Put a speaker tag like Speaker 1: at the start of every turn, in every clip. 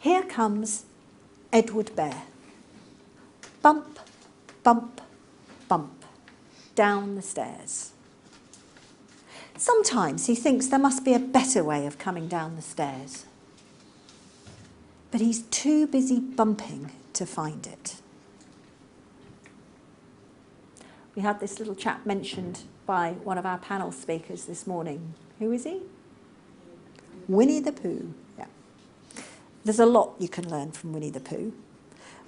Speaker 1: Here comes Edward Bear. Bump, bump, bump, down the stairs. Sometimes he thinks there must be a better way of coming down the stairs. But he's too busy bumping to find it. We had this little chap mentioned by one of our panel speakers this morning. Who is he? Winnie the Pooh. Yeah. There's a lot you can learn from Winnie the Pooh.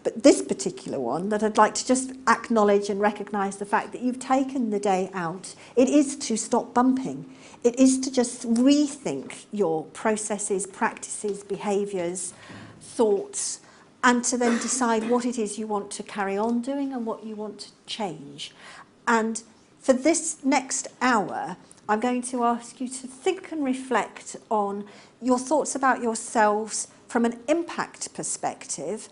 Speaker 1: But this particular one that I'd like to just acknowledge and recognise the fact that you've taken the day out, it is to stop bumping. It is to just rethink your processes, practices, behaviours, thoughts, and to then decide what it is you want to carry on doing and what you want to change. And for this next hour, I'm going to ask you to think and reflect on your thoughts about yourselves from an impact perspective.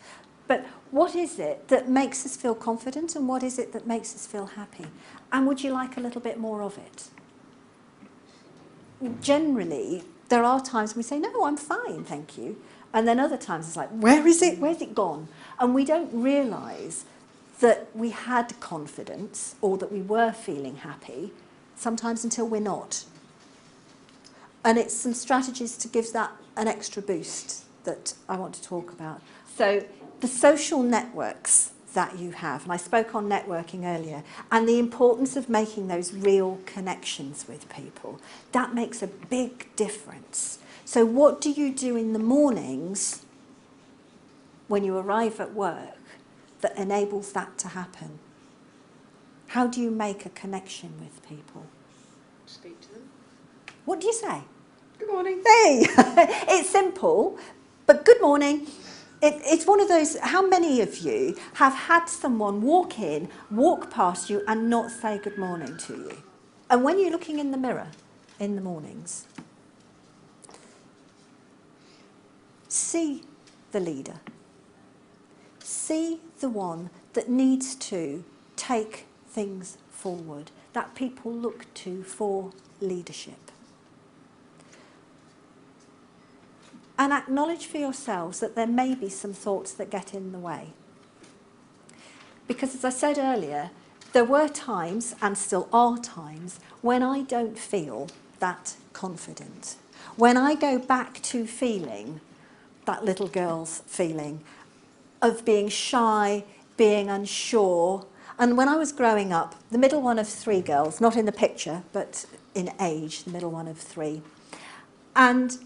Speaker 1: But what is it that makes us feel confident and what is it that makes us feel happy? And would you like a little bit more of it? Generally, there are times when we say, no, I'm fine, thank you. And then other times it's like, where is it? Where's it gone? And we don't realise that we had confidence or that we were feeling happy, sometimes until we're not. And it's some strategies to give that an extra boost that I want to talk about. So the social networks that you have, and I spoke on networking earlier, and the importance of making those real connections with people, that makes a big difference. So what do you do in the mornings when you arrive at work that enables that to happen? How do you make a connection with people?
Speaker 2: Speak to them.
Speaker 1: What do you say?
Speaker 2: Good morning.
Speaker 1: Hey! It's simple, but good morning. It's one of those, how many of you have had someone walk in, walk past you and not say good morning to you? And when you're looking in the mirror in the mornings, see the leader. See the one that needs to take things forward, that people look to for leadership. And acknowledge for yourselves that there may be some thoughts that get in the way. Because as I said earlier, there were times, and still are times, when I don't feel that confident. When I go back to feeling that little girl's feeling of being shy, being unsure. And when I was growing up, the middle one of three girls, not in the picture, but in age, the middle one of three. And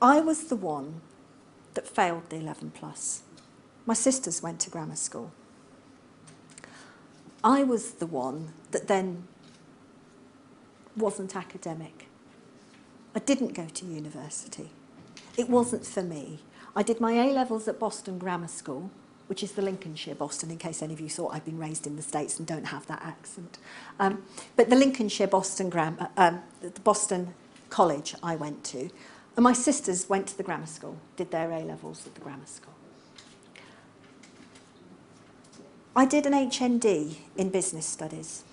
Speaker 1: I was the one that failed the 11 plus. My sisters went to grammar school. I was the one that then wasn't academic. I didn't go to university. It wasn't for me. I did my A-levels at Boston Grammar School, which is the Lincolnshire Boston, in case any of you thought I'd been raised in the States and don't have that accent. But the Lincolnshire Boston the Boston College I went to. And my sisters went to the grammar school, did their A-levels at the grammar school. I did an HND in business studies.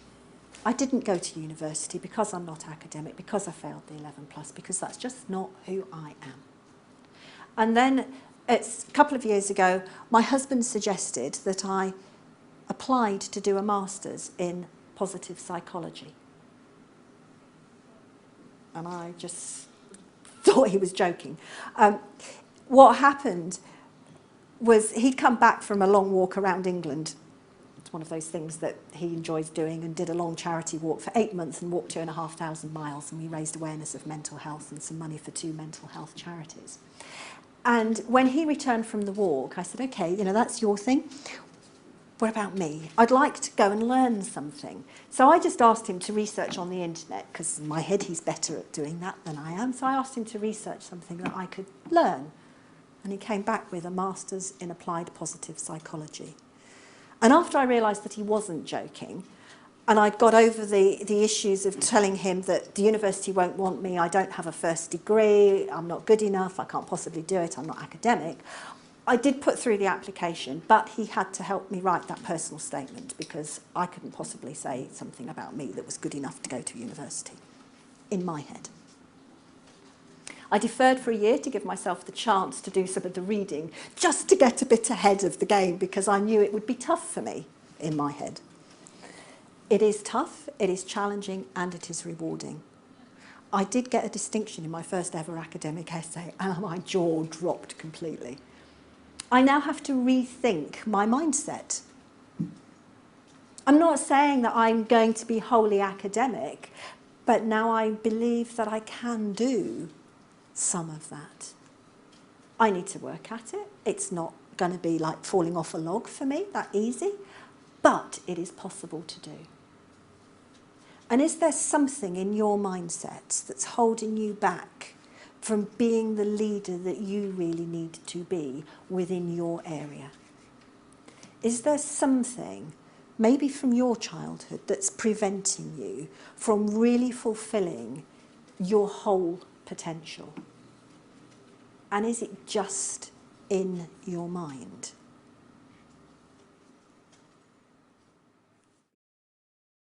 Speaker 1: I didn't go to university because I'm not academic, because I failed the 11 plus, because that's just not who I am. And then it's a couple of years ago, my husband suggested that I applied to do a master's in positive psychology. And I just thought he was joking. What happened was he'd come back from a long walk around England. It's one of those things that he enjoys doing, and did a long charity walk for 8 months and walked 2,500 miles, and we raised awareness of mental health and some money for 2 mental health charities. And when he returned from the walk, I said, okay, that's your thing. What about me? I'd like to go and learn something. So I just asked him to research on the internet, because in my head he's better at doing that than I am. So I asked him to research something that I could learn. And he came back with a master's in applied positive psychology. And after I realised that he wasn't joking, and I'd got over the issues of telling him that the university won't want me, I don't have a first degree, I'm not good enough, I can't possibly do it, I'm not academic, I did put through the application, but he had to help me write that personal statement because I couldn't possibly say something about me that was good enough to go to university, in my head. I deferred for a year to give myself the chance to do some of the reading, just to get a bit ahead of the game, because I knew it would be tough for me in my head. It is tough, it is challenging, and it is rewarding. I did get a distinction in my first ever academic essay, and my jaw dropped completely. I now have to rethink my mindset. I'm not saying that I'm going to be wholly academic, but now I believe that I can do some of that. I need to work at it. It's not going to be like falling off a log for me, that easy, but it is possible to do. And is there something in your mindset that's holding you back from being the leader that you really need to be within your area? Is there something, maybe from your childhood, that's preventing you from really fulfilling your whole potential? And is it just in your mind?